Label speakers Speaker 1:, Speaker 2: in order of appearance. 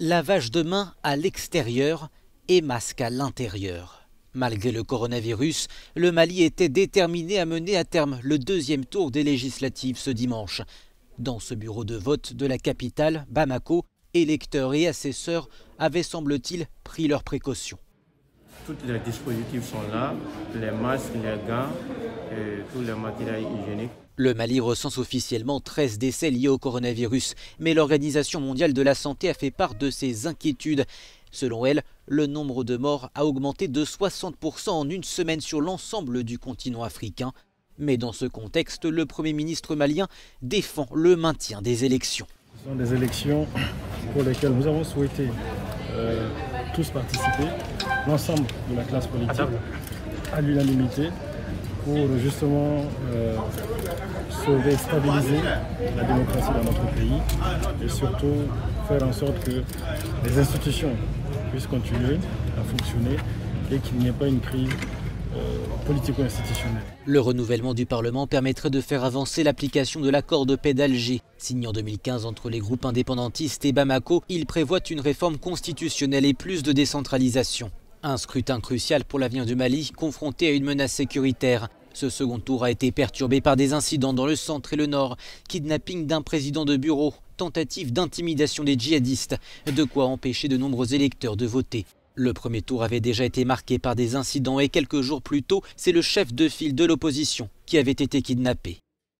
Speaker 1: Lavage de mains à l'extérieur et masque à l'intérieur. Malgré le coronavirus, le Mali était déterminé à mener à terme le deuxième tour des législatives ce dimanche. Dans ce bureau de vote de la capitale, Bamako, électeurs et assesseurs avaient, semble-t-il, pris leurs précautions.
Speaker 2: Tous les dispositifs sont là, les masques, les gants, et tous les matériels hygiéniques.
Speaker 1: Le Mali recense officiellement 13 décès liés au coronavirus, mais l'Organisation mondiale de la santé a fait part de ses inquiétudes. Selon elle, le nombre de morts a augmenté de 60% en une semaine sur l'ensemble du continent africain. Mais dans ce contexte, le Premier ministre malien défend le maintien des élections.
Speaker 3: Ce sont des élections pour lesquelles nous avons souhaité tous participer, l'ensemble de la classe politique, à l'unanimité, pour justement sauver et stabiliser la démocratie dans notre pays et surtout faire en sorte que les institutions puissent continuer à fonctionner et qu'il n'y ait pas une crise politico-institutionnelle.
Speaker 1: Le renouvellement du Parlement permettrait de faire avancer l'application de l'accord de paix d'Alger. Signé en 2015 entre les groupes indépendantistes et Bamako, il prévoit une réforme constitutionnelle et plus de décentralisation. Un scrutin crucial pour l'avenir du Mali, confronté à une menace sécuritaire. Ce second tour a été perturbé par des incidents dans le centre et le nord, kidnapping d'un président de bureau, tentative d'intimidation des djihadistes, de quoi empêcher de nombreux électeurs de voter. Le premier tour avait déjà été marqué par des incidents et quelques jours plus tôt, c'est le chef de file de l'opposition qui avait été kidnappé.